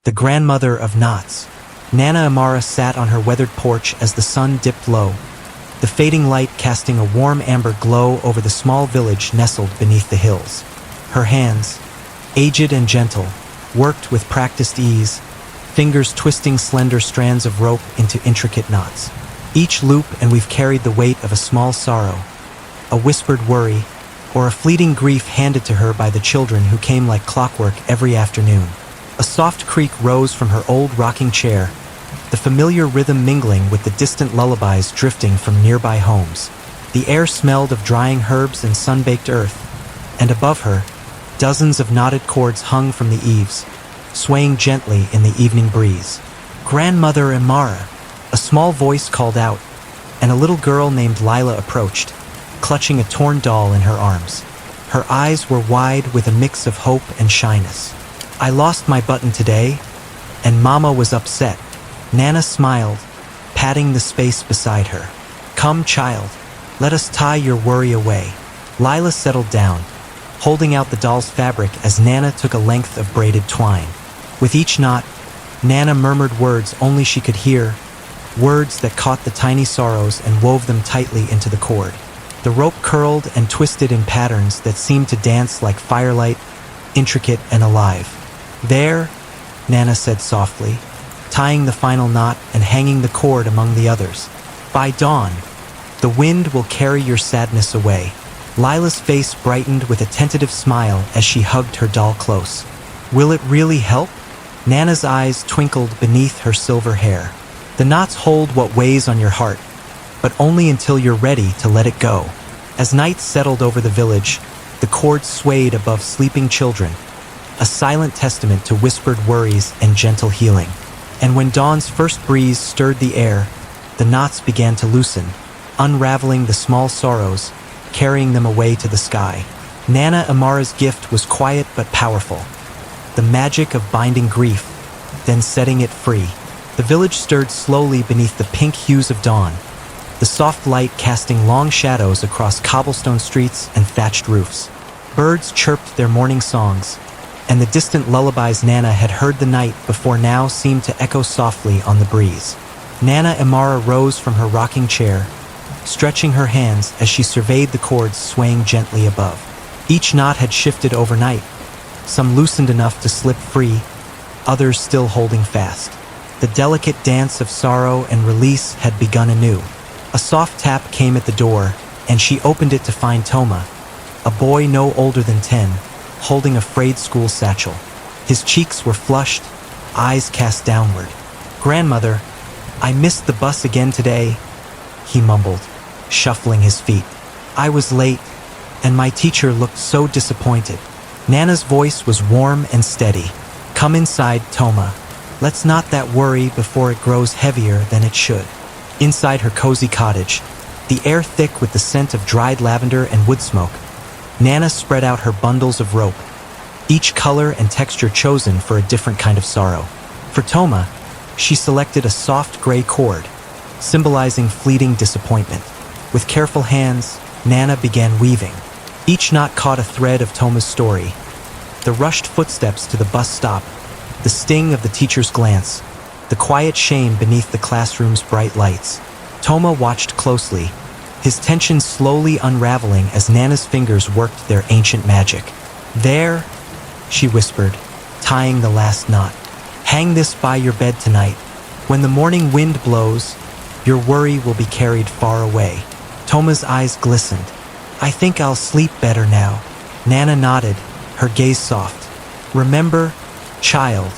the grandmother of knots. Nana Amara sat on her weathered porch as the sun dipped low, the fading light casting a warm amber glow over the small village nestled beneath the hills. Her hands, aged and gentle, worked with practiced ease, fingers twisting slender strands of rope into intricate knots. Each loop and we've carried the weight of a small sorrow, a whispered worry, or a fleeting grief handed to her by the children who came like clockwork every afternoon. A soft creak rose from her old rocking chair, the familiar rhythm mingling with the distant lullabies drifting from nearby homes. The air smelled of drying herbs and sun-baked earth, and above her, dozens of knotted cords hung from the eaves, swaying gently in the evening breeze. "Grandmother Amara," a small voice called out, and a little girl named Lila approached, clutching a torn doll in her arms. Her eyes were wide with a mix of hope and shyness. "I lost my button today, and Mama was upset." Nana smiled, patting the space beside her. "Come, child, let us tie your worry away." Lila settled down, holding out the doll's fabric as Nana took a length of braided twine. With each knot, Nana murmured words only she could hear, words that caught the tiny sorrows and wove them tightly into the cord. The rope curled and twisted in patterns that seemed to dance like firelight, intricate and alive. "There," Nana said softly, tying the final knot and hanging the cord among the others. "By dawn, the wind will carry your sadness away." Lila's face brightened with a tentative smile as she hugged her doll close. "Will it really help?" Nana's eyes twinkled beneath her silver hair. "The knots hold what weighs on your heart, but only until you're ready to let it go." As night settled over the village, the cord swayed above sleeping children, a silent testament to whispered worries and gentle healing. And when dawn's first breeze stirred the air, the knots began to loosen, unraveling the small sorrows, carrying them away to the sky. Nana Amara's gift was quiet but powerful, the magic of binding grief, then setting it free. The village stirred slowly beneath the pink hues of dawn, the soft light casting long shadows across cobblestone streets and thatched roofs. Birds chirped their morning songs, and the distant lullabies Nana had heard the night before now seemed to echo softly on the breeze. Nana Amara rose from her rocking chair, stretching her hands as she surveyed the cords swaying gently above. Each knot had shifted overnight, some loosened enough to slip free, others still holding fast. The delicate dance of sorrow and release had begun anew. A soft tap came at the door, and she opened it to find Toma, a boy no older than 10, holding a frayed school satchel. His cheeks were flushed, eyes cast downward. "Grandmother, I missed the bus again today," he mumbled, shuffling his feet. "I was late, and my teacher looked so disappointed." Nana's voice was warm and steady. "Come inside, Toma. Let's not that worry before it grows heavier than it should." Inside her cozy cottage, the air thick with the scent of dried lavender and wood smoke, Nana spread out her bundles of rope, each color and texture chosen for a different kind of sorrow. For Toma, she selected a soft gray cord, symbolizing fleeting disappointment. With careful hands, Nana began weaving. Each knot caught a thread of Toma's story. The rushed footsteps to the bus stop, the sting of the teacher's glance, the quiet shame beneath the classroom's bright lights. Toma watched closely, his tension slowly unraveling as Nana's fingers worked their ancient magic. "There," she whispered, tying the last knot. "Hang this by your bed tonight. When the morning wind blows, your worry will be carried far away." Toma's eyes glistened. "I think I'll sleep better now." Nana nodded, her gaze soft. "Remember, child,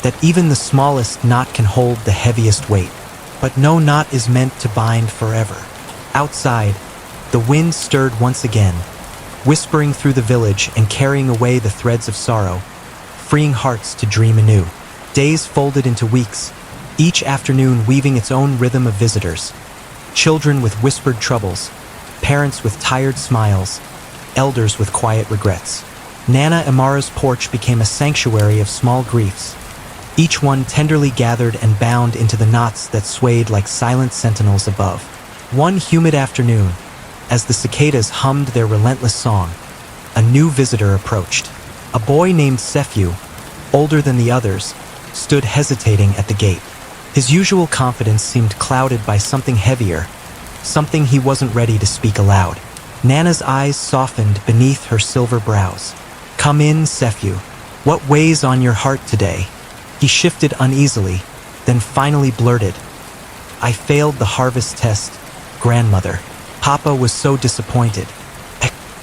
that even the smallest knot can hold the heaviest weight, but no knot is meant to bind forever." Outside, the wind stirred once again, whispering through the village and carrying away the threads of sorrow, freeing hearts to dream anew. Days folded into weeks, each afternoon weaving its own rhythm of visitors. Children with whispered troubles, parents with tired smiles, elders with quiet regrets. Nana Amara's porch became a sanctuary of small griefs, each one tenderly gathered and bound into the knots that swayed like silent sentinels above. One humid afternoon, as the cicadas hummed their relentless song, a new visitor approached. A boy named Sephu, older than the others, stood hesitating at the gate. His usual confidence seemed clouded by something heavier, something he wasn't ready to speak aloud. Nana's eyes softened beneath her silver brows. "Come in, Sephew. What weighs on your heart today?" He shifted uneasily, then finally blurted, "I failed the harvest test, grandmother." Papa was so disappointed.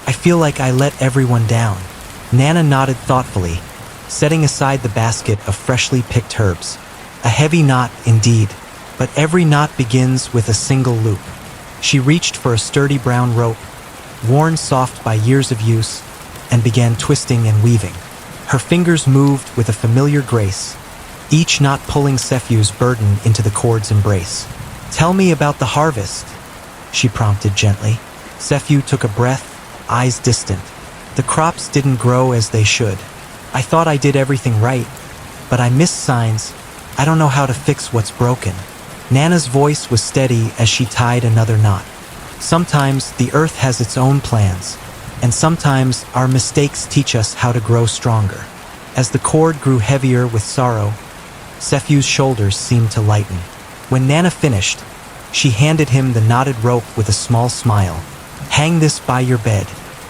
I feel like I let everyone down." Nana nodded thoughtfully, setting aside the basket of freshly picked herbs. A heavy knot indeed, but every knot begins with a single loop. She reached for a sturdy brown rope, worn soft by years of use, and began twisting and weaving. Her fingers moved with a familiar grace, each knot pulling Sephew's burden into the cord's embrace. "Tell me about the harvest," she prompted gently. Sephew took a breath, eyes distant. "The crops didn't grow as they should. I thought I did everything right, but I missed signs. I don't know how to fix what's broken." Nana's voice was steady as she tied another knot. "Sometimes the earth has its own plans, and sometimes our mistakes teach us how to grow stronger." As the cord grew heavier with sorrow, Sephew's shoulders seemed to lighten. When Nana finished, she handed him the knotted rope with a small smile. "Hang this by your bed.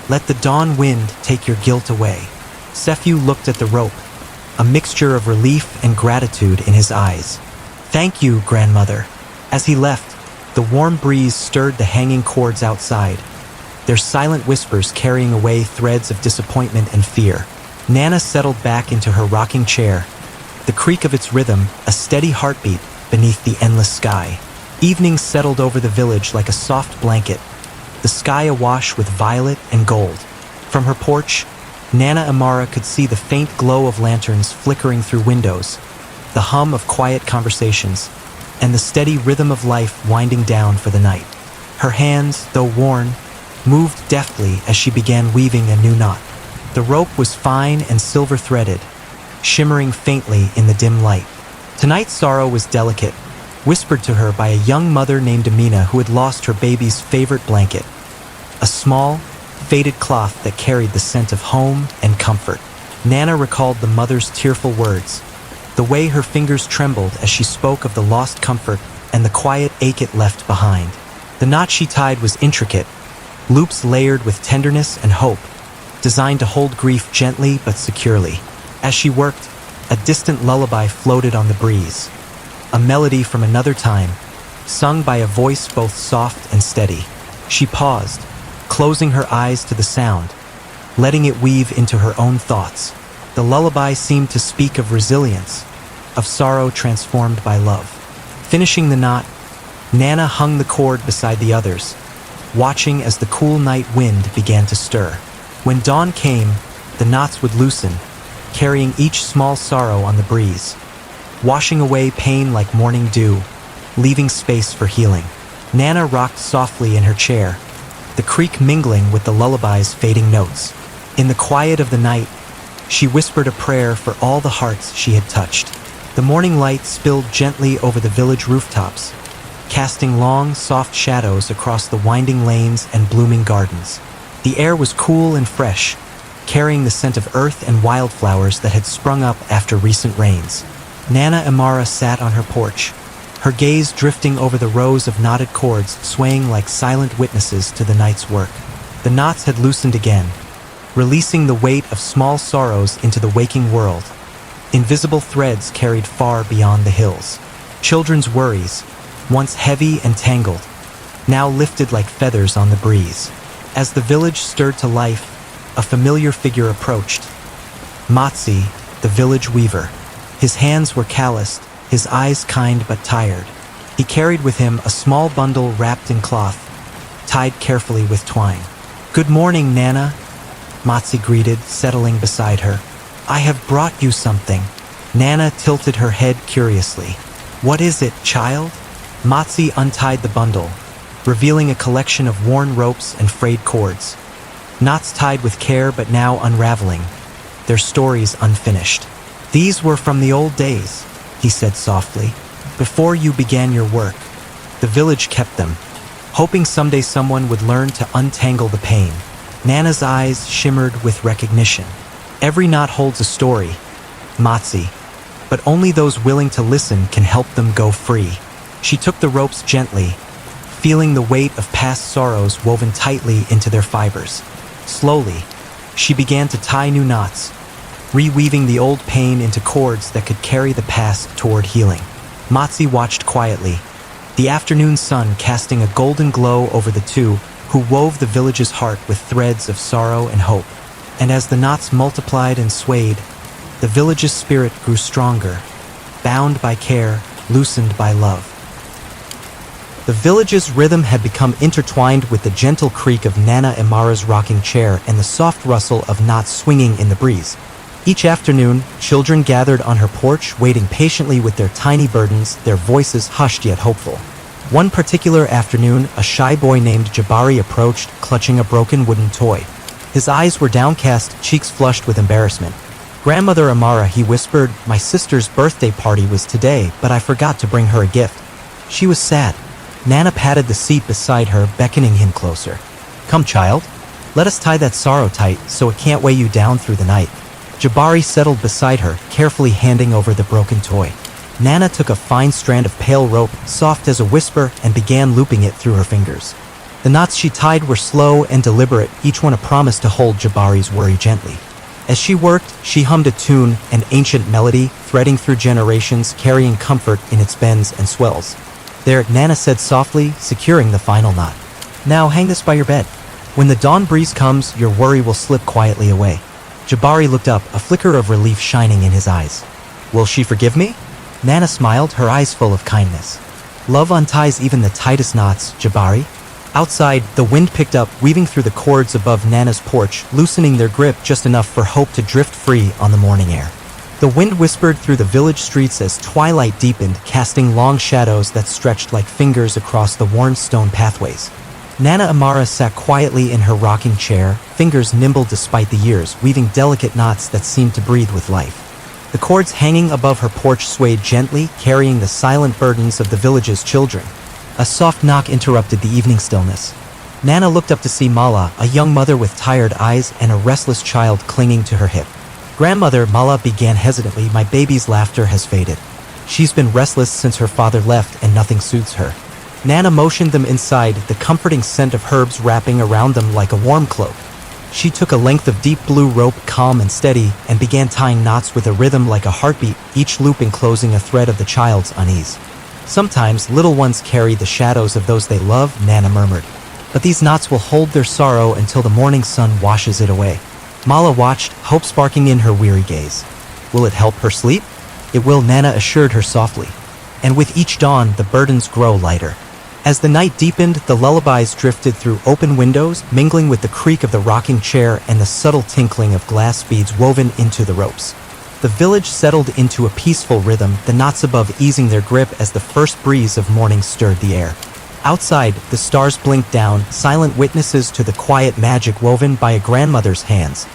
Let the dawn wind take your guilt away." Sephew looked at the rope, a mixture of relief and gratitude in his eyes. "Thank you, grandmother." As he left, the warm breeze stirred the hanging cords outside, their silent whispers carrying away threads of disappointment and fear. Nana settled back into her rocking chair, the creak of its rhythm a steady heartbeat beneath the endless sky. Evening settled over the village like a soft blanket, the sky awash with violet and gold. From her porch, Nana Amara could see the faint glow of lanterns flickering through windows, the hum of quiet conversations, and the steady rhythm of life winding down for the night. Her hands, though worn, moved deftly as she began weaving a new knot. The rope was fine and silver-threaded, shimmering faintly in the dim light. Tonight's sorrow was delicate, whispered to her by a young mother named Amina who had lost her baby's favorite blanket, a small, faded cloth that carried the scent of home and comfort. Nana recalled the mother's tearful words, the way her fingers trembled as she spoke of the lost comfort and the quiet ache it left behind. The knot she tied was intricate, loops layered with tenderness and hope, designed to hold grief gently but securely. As she worked, a distant lullaby floated on the breeze, a melody from another time, sung by a voice both soft and steady. She paused, closing her eyes to the sound, letting it weave into her own thoughts. The lullaby seemed to speak of resilience, of sorrow transformed by love. Finishing the knot, Nana hung the cord beside the others, watching as the cool night wind began to stir. When dawn came, the knots would loosen, carrying each small sorrow on the breeze, washing away pain like morning dew, leaving space for healing. Nana rocked softly in her chair, the creak mingling with the lullaby's fading notes. In the quiet of the night, she whispered a prayer for all the hearts she had touched. The morning light spilled gently over the village rooftops, casting long, soft shadows across the winding lanes and blooming gardens. The air was cool and fresh, carrying the scent of earth and wildflowers that had sprung up after recent rains. Nana Amara sat on her porch, her gaze drifting over the rows of knotted cords swaying like silent witnesses to the night's work. The knots had loosened again, releasing the weight of small sorrows into the waking world. Invisible threads carried far beyond the hills. Children's worries, once heavy and tangled, now lifted like feathers on the breeze. As the village stirred to life, a familiar figure approached. Matsi, the village weaver. His hands were calloused, his eyes kind but tired. He carried with him a small bundle wrapped in cloth, tied carefully with twine. "Good morning, Nana," Matsi greeted, settling beside her. "I have brought you something." Nana tilted her head curiously. "What is it, child?" Matsi untied the bundle, revealing a collection of worn ropes and frayed cords. Knots tied with care but now unraveling, their stories unfinished. "These were from the old days," he said softly. "Before you began your work, the village kept them, hoping someday someone would learn to untangle the pain." Nana's eyes shimmered with recognition. "Every knot holds a story, Matsi. but only those willing to listen can help them go free. She took the ropes gently, feeling the weight of past sorrows woven tightly into their fibers. Slowly, she began to tie new knots, reweaving the old pain into cords that could carry the past toward healing. Matsi watched quietly, the afternoon sun casting a golden glow over the two who wove the village's heart with threads of sorrow and hope. And as the knots multiplied and swayed, the village's spirit grew stronger, bound by care, loosened by love. The village's rhythm had become intertwined with the gentle creak of Nana Imara's rocking chair and the soft rustle of knots swinging in the breeze. Each afternoon, children gathered on her porch, waiting patiently with their tiny burdens, their voices hushed yet hopeful. One particular afternoon, a shy boy named Jabari approached, clutching a broken wooden toy. His eyes were downcast, cheeks flushed with embarrassment. "Grandmother Amara," he whispered, "my sister's birthday party was today, but I forgot to bring her a gift." She was sad. Nana patted the seat beside her, beckoning him closer. "Come, child. Let us tie that sorrow tight so it can't weigh you down through the night." Jabari settled beside her, carefully handing over the broken toy. Nana took a fine strand of pale rope, soft as a whisper, and began looping it through her fingers. The knots she tied were slow and deliberate, each one a promise to hold Jabari's worry gently. As she worked, she hummed a tune, an ancient melody, threading through generations, carrying comfort in its bends and swells. "There," Nana said softly, securing the final knot. "Now hang this by your bed. When the dawn breeze comes, your worry will slip quietly away." Jabari looked up, a flicker of relief shining in his eyes. "Will she forgive me?" Nana smiled, her eyes full of kindness. "Love unties even the tightest knots, Jabari." Outside, the wind picked up, weaving through the cords above Nana's porch, loosening their grip just enough for hope to drift free on the morning air. The wind whispered through the village streets as twilight deepened, casting long shadows that stretched like fingers across the worn stone pathways. Nana Amara sat quietly in her rocking chair, fingers nimble despite the years, weaving delicate knots that seemed to breathe with life. The cords hanging above her porch swayed gently, carrying the silent burdens of the village's children. A soft knock interrupted the evening stillness. Nana looked up to see Mala, a young mother with tired eyes and a restless child clinging to her hip. "Grandmother," Mala began hesitantly, "my baby's laughter has faded. She's been restless since her father left and nothing soothes her." Nana motioned them inside, the comforting scent of herbs wrapping around them like a warm cloak. She took a length of deep blue rope, calm and steady, and began tying knots with a rhythm like a heartbeat, each loop enclosing a thread of the child's unease. "Sometimes little ones carry the shadows of those they love," Nana murmured. "But these knots will hold their sorrow until the morning sun washes it away." Mala watched, hope sparking in her weary gaze. "Will it help her sleep?" "It will," Nana assured her softly. And with each dawn, the burdens grow lighter. As the night deepened, the lullabies drifted through open windows, mingling with the creak of the rocking chair and the subtle tinkling of glass beads woven into the ropes. The village settled into a peaceful rhythm, the knots above easing their grip as the first breeze of morning stirred the air. Outside, the stars blinked down, silent witnesses to the quiet magic woven by a grandmother's hands.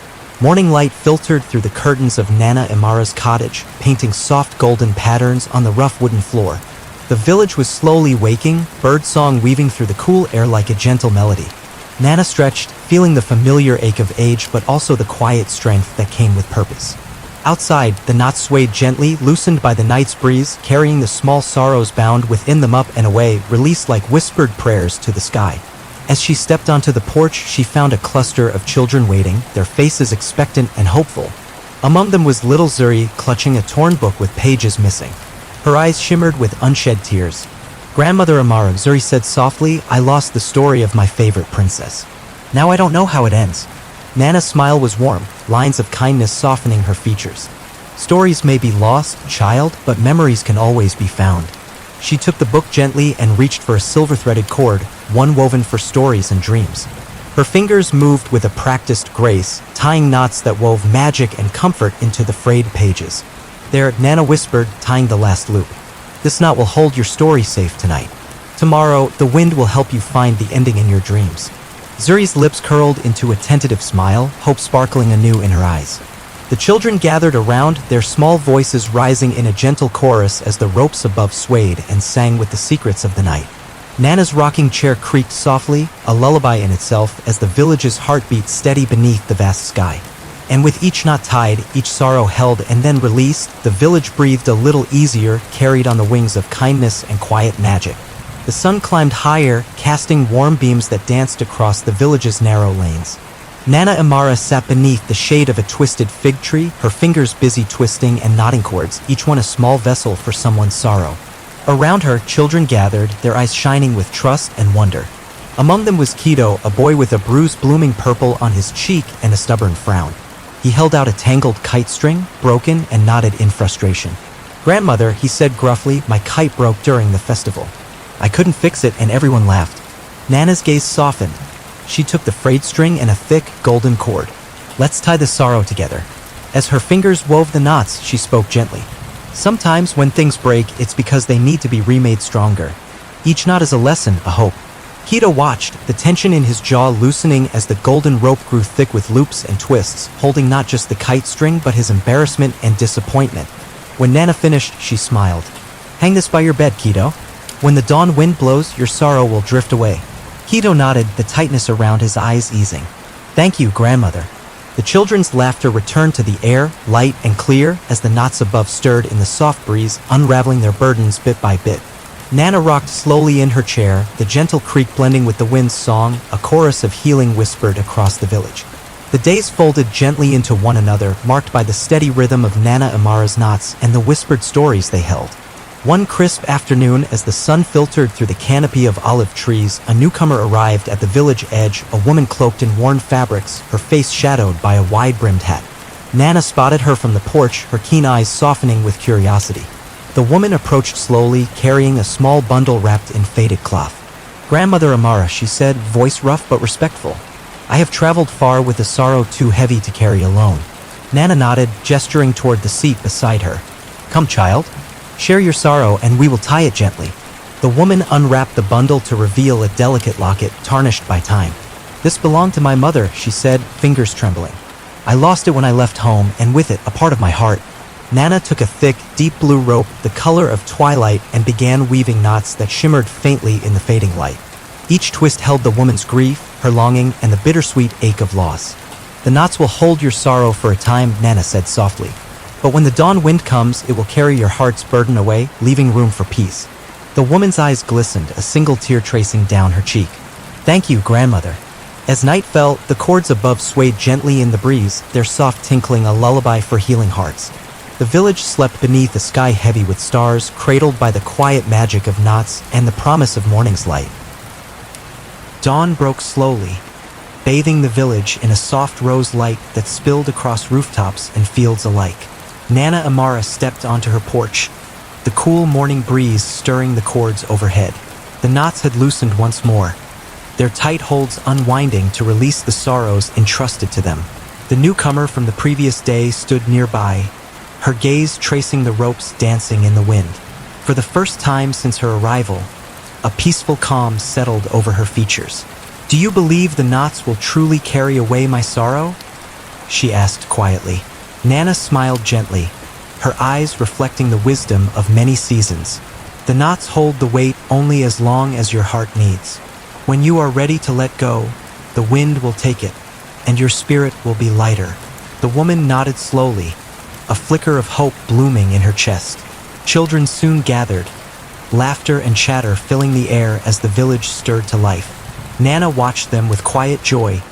Morning light filtered through the curtains of Nana Imara's cottage, painting soft golden patterns on the rough wooden floor. The village was slowly waking, birdsong weaving through the cool air like a gentle melody. Nana stretched, feeling the familiar ache of age but also the quiet strength that came with purpose. Outside, the knots swayed gently, loosened by the night's breeze, carrying the small sorrows bound within them up and away, released like whispered prayers to the sky. As she stepped onto the porch, she found a cluster of children waiting, their faces expectant and hopeful. Among them was little Zuri, clutching a torn book with pages missing. Her eyes shimmered with unshed tears. "Grandmother Amara," Zuri said softly, "I lost the story of my favorite princess. Now I don't know how it ends." Nana's smile was warm, lines of kindness softening her features. "Stories may be lost, child, but memories can always be found." She took the book gently and reached for a silver-threaded cord, one woven for stories and dreams. Her fingers moved with a practiced grace, tying knots that wove magic and comfort into the frayed pages. "There," Nana whispered, tying the last loop. "This knot will hold your story safe tonight. Tomorrow, the wind will help you find the ending in your dreams." Zuri's lips curled into a tentative smile, hope sparkling anew in her eyes. The children gathered around, their small voices rising in a gentle chorus as the ropes above swayed and sang with the secrets of the night. Nana's rocking chair creaked softly, a lullaby in itself as the village's heart beat steady beneath the vast sky. And with each knot tied, each sorrow held and then released, the village breathed a little easier, carried on the wings of kindness and quiet magic. The sun climbed higher, casting warm beams that danced across the village's narrow lanes. Nana Amara sat beneath the shade of a twisted fig tree, her fingers busy twisting and knotting cords, each one a small vessel for someone's sorrow. Around her, children gathered, their eyes shining with trust and wonder. Among them was Kido, a boy with a bruise blooming purple on his cheek and a stubborn frown. He held out a tangled kite string, broken and knotted in frustration. "Grandmother," he said gruffly, "my kite broke during the festival. I couldn't fix it and everyone laughed." Nana's gaze softened. She took the frayed string and a thick, golden cord. "Let's tie the sorrow together." As her fingers wove the knots, she spoke gently. "Sometimes when things break, it's because they need to be remade stronger. Each knot is a lesson, a hope." Kido watched, the tension in his jaw loosening as the golden rope grew thick with loops and twists, holding not just the kite string but his embarrassment and disappointment. When Nana finished, she smiled. "Hang this by your bed, Kido. When the dawn wind blows, your sorrow will drift away." Kido nodded, the tightness around his eyes easing. "Thank you, grandmother." The children's laughter returned to the air, light and clear, as the knots above stirred in the soft breeze, unraveling their burdens bit by bit. Nana rocked slowly in her chair, the gentle creak blending with the wind's song, a chorus of healing whispered across the village. The days folded gently into one another, marked by the steady rhythm of Nana Amara's knots and the whispered stories they held. One crisp afternoon, as the sun filtered through the canopy of olive trees, a newcomer arrived at the village edge, a woman cloaked in worn fabrics, her face shadowed by a wide-brimmed hat. Nana spotted her from the porch, her keen eyes softening with curiosity. The woman approached slowly, carrying a small bundle wrapped in faded cloth. "Grandmother Amara," she said, voice rough but respectful. "I have traveled far with a sorrow too heavy to carry alone." Nana nodded, gesturing toward the seat beside her. "Come, child. Share your sorrow and we will tie it gently." The woman unwrapped the bundle to reveal a delicate locket, tarnished by time. "This belonged to my mother," she said, fingers trembling. "I lost it when I left home, and with it, a part of my heart." Nana took a thick, deep blue rope, the color of twilight, and began weaving knots that shimmered faintly in the fading light. Each twist held the woman's grief, her longing, and the bittersweet ache of loss. "The knots will hold your sorrow for a time," Nana said softly. "But when the dawn wind comes, it will carry your heart's burden away, leaving room for peace." The woman's eyes glistened, a single tear tracing down her cheek. "Thank you, grandmother." As night fell, the cords above swayed gently in the breeze, their soft tinkling a lullaby for healing hearts. The village slept beneath a sky heavy with stars, cradled by the quiet magic of knots and the promise of morning's light. Dawn broke slowly, bathing the village in a soft rose light that spilled across rooftops and fields alike. Nana Amara stepped onto her porch, the cool morning breeze stirring the cords overhead. The knots had loosened once more, their tight holds unwinding to release the sorrows entrusted to them. The newcomer from the previous day stood nearby, her gaze tracing the ropes dancing in the wind. For the first time since her arrival, a peaceful calm settled over her features. "Do you believe the knots will truly carry away my sorrow?" she asked quietly. Nana smiled gently, her eyes reflecting the wisdom of many seasons. "The knots hold the weight only as long as your heart needs. When you are ready to let go, the wind will take it, and your spirit will be lighter." The woman nodded slowly, a flicker of hope blooming in her chest. Children soon gathered, laughter and chatter filling the air as the village stirred to life. Nana watched them with quiet joy.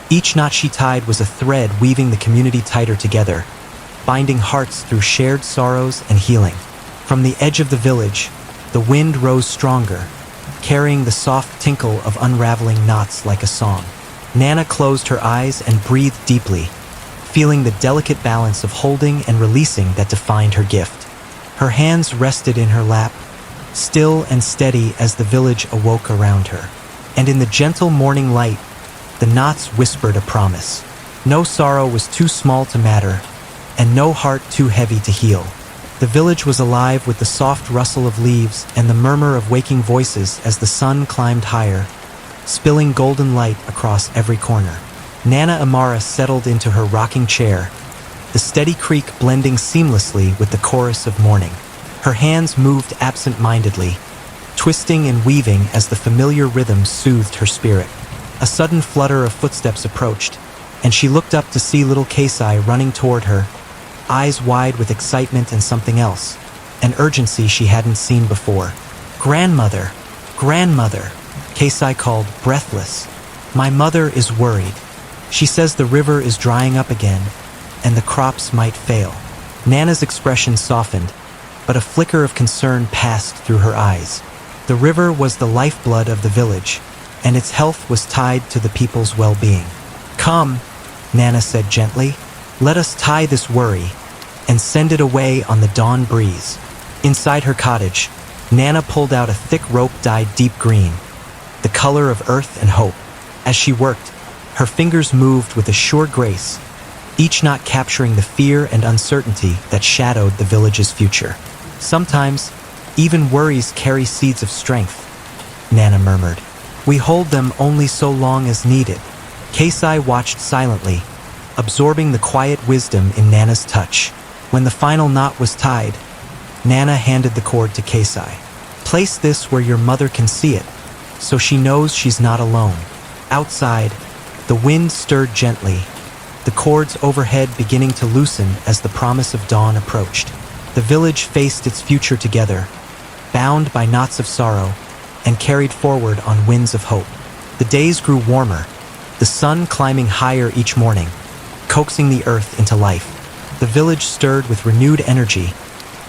Each knot she tied was a thread weaving the community tighter together, binding hearts through shared sorrows and healing. From the edge of the village, the wind rose stronger, carrying the soft tinkle of unraveling knots like a song. Nana closed her eyes and breathed deeply, feeling the delicate balance of holding and releasing that defined her gift. Her hands rested in her lap, still and steady as the village awoke around her. And in the gentle morning light, the knots whispered a promise. No sorrow was too small to matter, and no heart too heavy to heal. The village was alive with the soft rustle of leaves and the murmur of waking voices as the sun climbed higher, spilling golden light across every corner. Nana Amara settled into her rocking chair, the steady creak blending seamlessly with the chorus of morning. Her hands moved absent-mindedly, twisting and weaving as the familiar rhythm soothed her spirit. A sudden flutter of footsteps approached, and she looked up to see little Kasai running toward her, eyes wide with excitement and something else, an urgency she hadn't seen before. "Grandmother! Grandmother!" Kasai called, breathless. "My mother is worried. She says the river is drying up again, and the crops might fail." Nana's expression softened, but a flicker of concern passed through her eyes. The river was the lifeblood of the village, and its health was tied to the people's well-being. "Come," Nana said gently, "let us tie this worry and send it away on the dawn breeze." Inside her cottage, Nana pulled out a thick rope dyed deep green, the color of earth and hope. As she worked, her fingers moved with a sure grace, each knot capturing the fear and uncertainty that shadowed the village's future. "Sometimes, even worries carry seeds of strength," Nana murmured. "We hold them only so long as needed." Kasai watched silently, absorbing the quiet wisdom in Nana's touch. When the final knot was tied, Nana handed the cord to Kasai. "Place this where your mother can see it, so she knows she's not alone." Outside, the wind stirred gently, the cords overhead beginning to loosen as the promise of dawn approached. The village faced its future together, bound by knots of sorrow, and carried forward on winds of hope. The days grew warmer, the sun climbing higher each morning, coaxing the earth into life. The village stirred with renewed energy,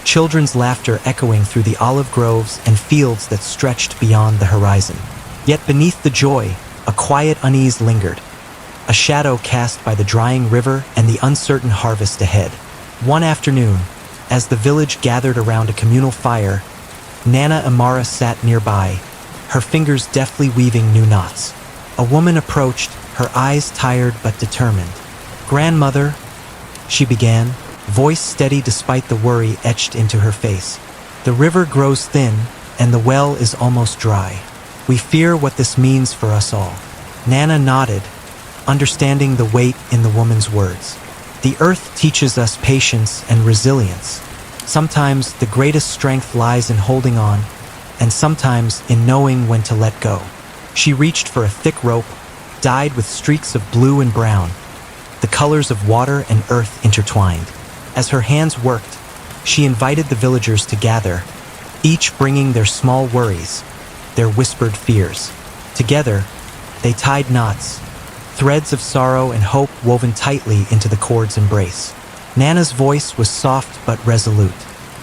children's laughter echoing through the olive groves and fields that stretched beyond the horizon. Yet beneath the joy, a quiet unease lingered, a shadow cast by the drying river and the uncertain harvest ahead. One afternoon, as the village gathered around a communal fire, Nana Amara sat nearby, her fingers deftly weaving new knots. A woman approached, her eyes tired but determined. "Grandmother," she began, voice steady despite the worry etched into her face. "The river grows thin, and the well is almost dry. We fear what this means for us all." Nana nodded, understanding the weight in the woman's words. "The earth teaches us patience and resilience. Sometimes the greatest strength lies in holding on, and sometimes in knowing when to let go." She reached for a thick rope, dyed with streaks of blue and brown, the colors of water and earth intertwined. As her hands worked, she invited the villagers to gather, each bringing their small worries, their whispered fears. Together, they tied knots, threads of sorrow and hope woven tightly into the cord's embrace. Nana's voice was soft but resolute.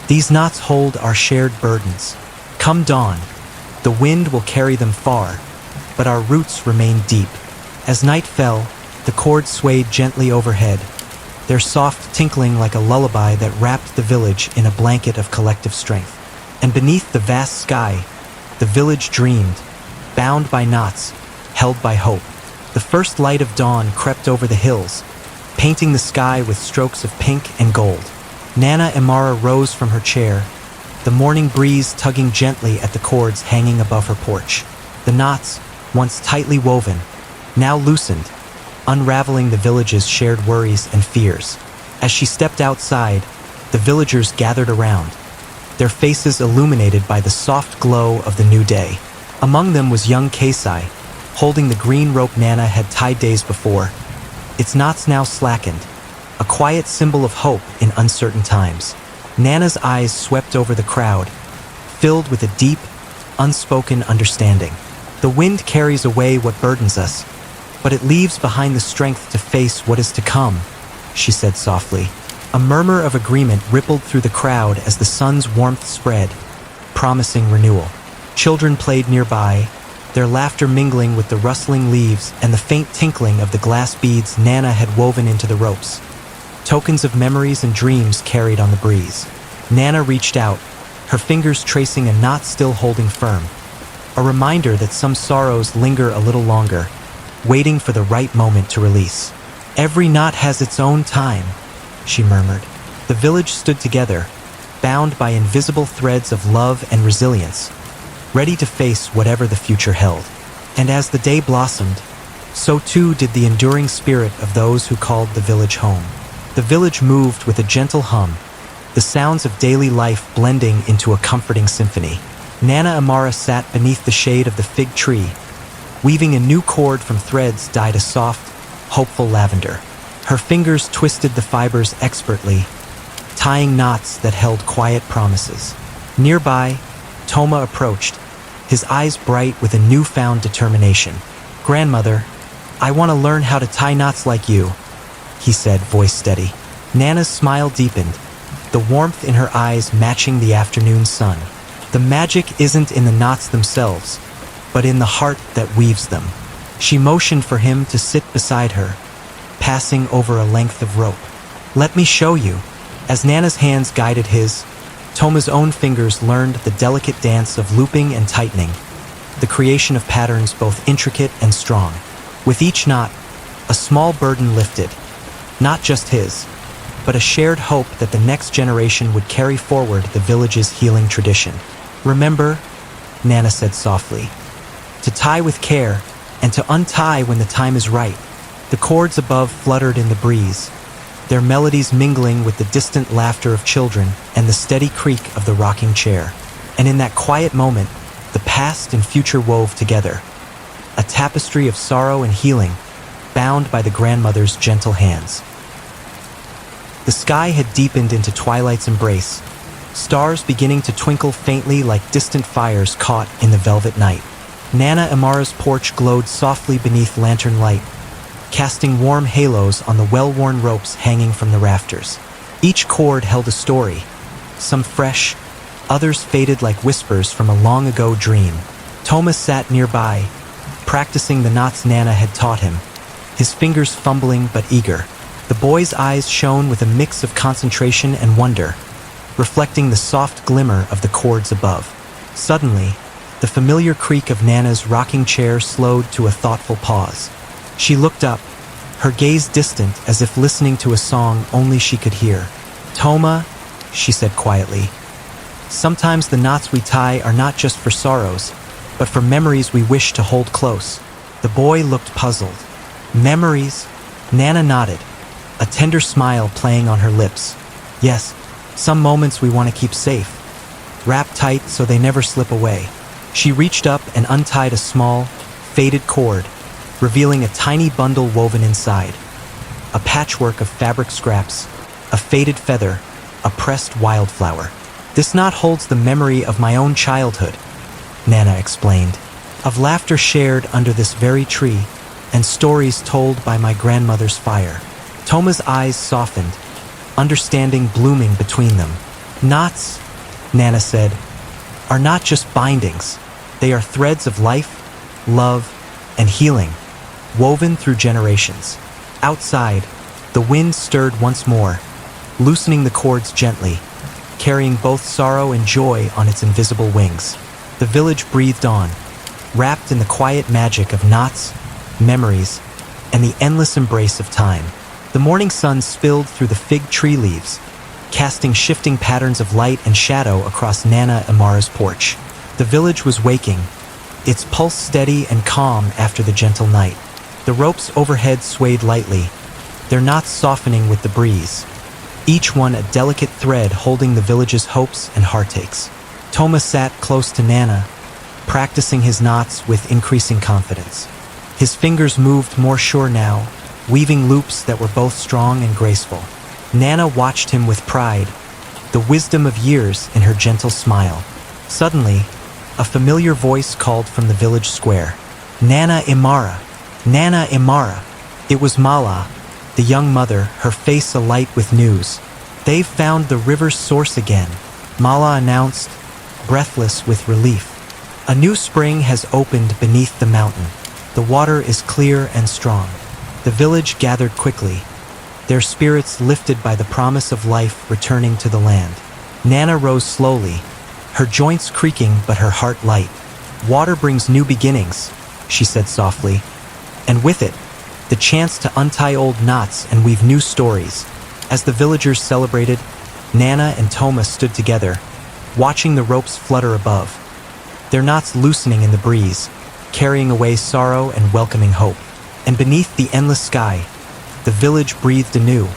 "These knots hold our shared burdens. Come dawn, the wind will carry them far, but our roots remain deep." As night fell, the cords swayed gently overhead, their soft tinkling like a lullaby that wrapped the village in a blanket of collective strength. And beneath the vast sky, the village dreamed, bound by knots, held by hope. The first light of dawn crept over the hills, painting the sky with strokes of pink and gold. Nana Amara rose from her chair, the morning breeze tugging gently at the cords hanging above her porch. The knots, once tightly woven, now loosened, unraveling the village's shared worries and fears. As she stepped outside, the villagers gathered around, their faces illuminated by the soft glow of the new day. Among them was young Kasai, holding the green rope Nana had tied days before. Its knots now slackened, a quiet symbol of hope in uncertain times. Nana's eyes swept over the crowd, filled with a deep, unspoken understanding. "The wind carries away what burdens us, but it leaves behind the strength to face what is to come," she said softly. A murmur of agreement rippled through the crowd as the sun's warmth spread, promising renewal. Children played nearby, their laughter mingling with the rustling leaves and the faint tinkling of the glass beads Nana had woven into the ropes. Tokens of memories and dreams carried on the breeze. Nana reached out, her fingers tracing a knot still holding firm, a reminder that some sorrows linger a little longer, waiting for the right moment to release. "Every knot has its own time," she murmured. The village stood together, bound by invisible threads of love and resilience, ready to face whatever the future held. And as the day blossomed, so too did the enduring spirit of those who called the village home. The village moved with a gentle hum, the sounds of daily life blending into a comforting symphony. Nana Amara sat beneath the shade of the fig tree, weaving a new cord from threads dyed a soft, hopeful lavender. Her fingers twisted the fibers expertly, tying knots that held quiet promises. Nearby, Toma approached, his eyes bright with a newfound determination. "Grandmother, I want to learn how to tie knots like you," he said, voice steady. Nana's smile deepened, the warmth in her eyes matching the afternoon sun. "The magic isn't in the knots themselves, but in the heart that weaves them." She motioned for him to sit beside her, passing over a length of rope. "Let me show you." As Nana's hands guided his, Toma's own fingers learned the delicate dance of looping and tightening, the creation of patterns both intricate and strong. With each knot, a small burden lifted, not just his, but a shared hope that the next generation would carry forward the village's healing tradition. "Remember," Nana said softly, "to tie with care and to untie when the time is right." The chords above fluttered in the breeze, their melodies mingling with the distant laughter of children and the steady creak of the rocking chair. And in that quiet moment, the past and future wove together, a tapestry of sorrow and healing, bound by the grandmother's gentle hands. The sky had deepened into twilight's embrace, stars beginning to twinkle faintly like distant fires caught in the velvet night. Nana Amara's porch glowed softly beneath lantern light, casting warm halos on the well-worn ropes hanging from the rafters. Each cord held a story, some fresh, others faded like whispers from a long-ago dream. Toma sat nearby, practicing the knots Nana had taught him, his fingers fumbling but eager. The boy's eyes shone with a mix of concentration and wonder, reflecting the soft glimmer of the chords above. Suddenly, the familiar creak of Nana's rocking chair slowed to a thoughtful pause. She looked up, her gaze distant as if listening to a song only she could hear. "Toma," she said quietly, "sometimes the knots we tie are not just for sorrows, but for memories we wish to hold close." The boy looked puzzled. "Memories?" Nana nodded, a tender smile playing on her lips. "Yes, some moments we want to keep safe, wrapped tight so they never slip away." She reached up and untied a small, faded cord, revealing a tiny bundle woven inside. A patchwork of fabric scraps, a faded feather, a pressed wildflower. "This knot holds the memory of my own childhood," Nana explained, "of laughter shared under this very tree, and stories told by my grandmother's fire." Toma's eyes softened, understanding blooming between them. "Knots," Nana said, "are not just bindings. They are threads of life, love, and healing, woven through generations." Outside, the wind stirred once more, loosening the cords gently, carrying both sorrow and joy on its invisible wings. The village breathed on, wrapped in the quiet magic of knots, memories, and the endless embrace of time. The morning sun spilled through the fig tree leaves, casting shifting patterns of light and shadow across Nana Amara's porch. The village was waking, its pulse steady and calm after the gentle night. The ropes overhead swayed lightly, their knots softening with the breeze, each one a delicate thread holding the village's hopes and heartaches. Toma sat close to Nana, practicing his knots with increasing confidence. His fingers moved more sure now, weaving loops that were both strong and graceful. Nana watched him with pride, the wisdom of years in her gentle smile. Suddenly, a familiar voice called from the village square. "Nana Imara! Nana Imara!" It was Mala, the young mother, her face alight with news. "They've found the river's source again," Mala announced, breathless with relief. "A new spring has opened beneath the mountain. The water is clear and strong." The village gathered quickly, their spirits lifted by the promise of life returning to the land. Nana rose slowly, her joints creaking but her heart light. "Water brings new beginnings," she said softly, "and with it, the chance to untie old knots and weave new stories." As the villagers celebrated, Nana and Toma stood together, watching the ropes flutter above, their knots loosening in the breeze, carrying away sorrow and welcoming hope. And beneath the endless sky, the village breathed anew,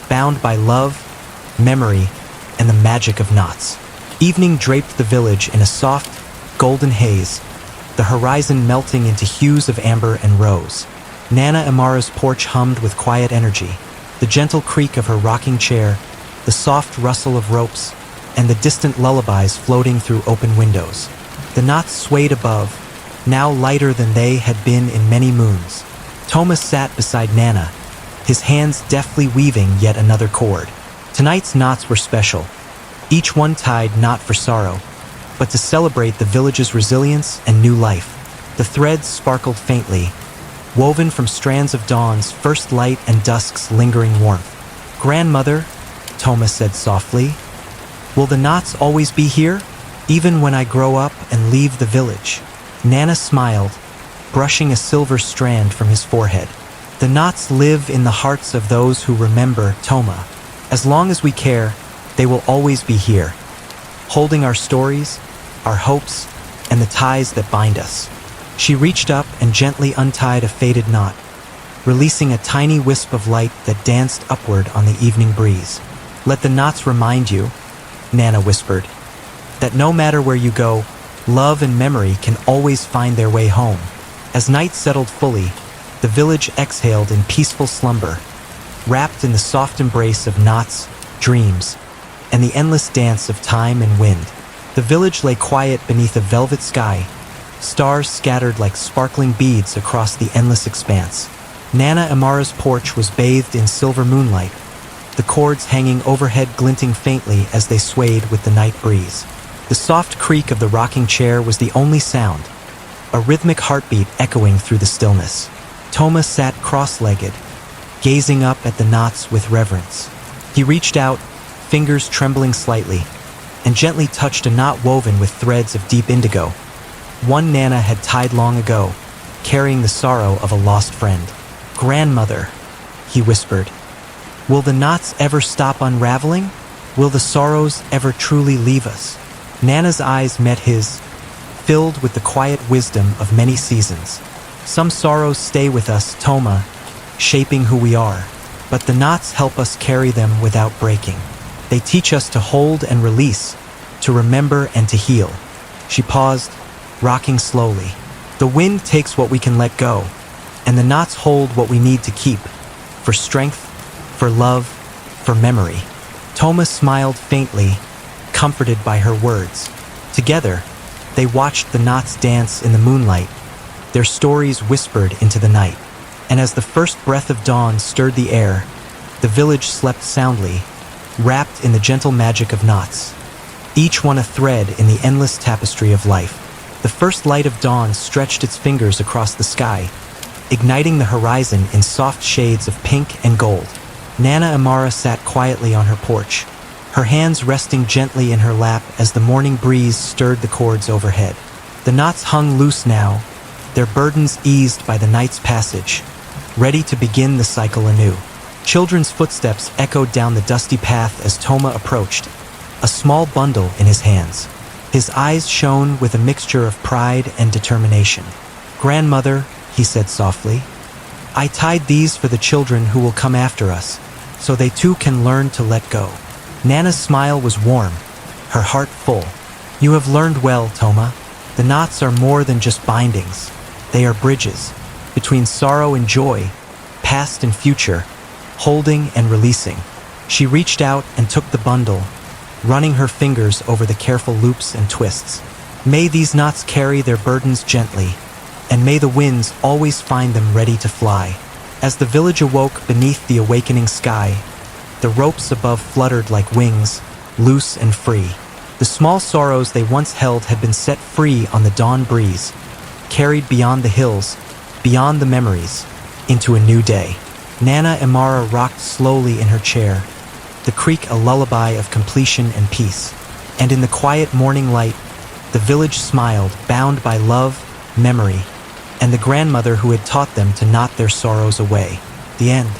bound by love, memory, and the magic of knots. Evening draped the village in a soft, golden haze, the horizon melting into hues of amber and rose. Nana Amara's porch hummed with quiet energy. The gentle creak of her rocking chair, the soft rustle of ropes, and the distant lullabies floating through open windows. The knots swayed above, now lighter than they had been in many moons. Thomas sat beside Nana, his hands deftly weaving yet another cord. Tonight's knots were special, each one tied not for sorrow, but to celebrate the village's resilience and new life. The threads sparkled faintly, woven from strands of dawn's first light and dusk's lingering warmth. "Grandmother," Thomas said softly, "will the knots always be here, even when I grow up and leave the village?" Nana smiled, brushing a silver strand from his forehead. "The knots live in the hearts of those who remember, Toma. As long as we care, they will always be here, holding our stories, our hopes, and the ties that bind us." She reached up and gently untied a faded knot, releasing a tiny wisp of light that danced upward on the evening breeze. "Let the knots remind you," Nana whispered, "that no matter where you go, love and memory can always find their way home." As night settled fully, the village exhaled in peaceful slumber, wrapped in the soft embrace of knots, dreams, and the endless dance of time and wind. The village lay quiet beneath a velvet sky, stars scattered like sparkling beads across the endless expanse. Nana Amara's porch was bathed in silver moonlight, the cords hanging overhead glinting faintly as they swayed with the night breeze. The soft creak of the rocking chair was the only sound, a rhythmic heartbeat echoing through the stillness. Thomas sat cross-legged, gazing up at the knots with reverence. He reached out, fingers trembling slightly, and gently touched a knot woven with threads of deep indigo. One Nana had tied long ago, carrying the sorrow of a lost friend. "Grandmother," he whispered, "will the knots ever stop unraveling? Will the sorrows ever truly leave us?" Nana's eyes met his, filled with the quiet wisdom of many seasons. "Some sorrows stay with us, Toma, shaping who we are, but the knots help us carry them without breaking. They teach us to hold and release, to remember and to heal." She paused, rocking slowly. "The wind takes what we can let go, and the knots hold what we need to keep, for strength, for love, for memory." Thomas smiled faintly, comforted by her words. Together, they watched the knots dance in the moonlight, their stories whispered into the night. And as the first breath of dawn stirred the air, the village slept soundly, wrapped in the gentle magic of knots, each one a thread in the endless tapestry of life. The first light of dawn stretched its fingers across the sky, igniting the horizon in soft shades of pink and gold. Nana Amara sat quietly on her porch, her hands resting gently in her lap as the morning breeze stirred the cords overhead. The knots hung loose now, their burdens eased by the night's passage, ready to begin the cycle anew. Children's footsteps echoed down the dusty path as Toma approached, a small bundle in his hands. His eyes shone with a mixture of pride and determination. "Grandmother," he said softly, "I tied these for the children who will come after us, so they too can learn to let go." Nana's smile was warm, her heart full. "You have learned well, Toma. The knots are more than just bindings. They are bridges, between sorrow and joy, past and future, holding and releasing." She reached out and took the bundle, running her fingers over the careful loops and twists. "May these knots carry their burdens gently, and may the winds always find them ready to fly." As the village awoke beneath the awakening sky, the ropes above fluttered like wings, loose and free. The small sorrows they once held had been set free on the dawn breeze, carried beyond the hills, beyond the memories, into a new day. Nana Amara rocked slowly in her chair, the creak a lullaby of completion and peace. And in the quiet morning light, the village smiled, bound by love, memory, and the grandmother who had taught them to knot their sorrows away. The end.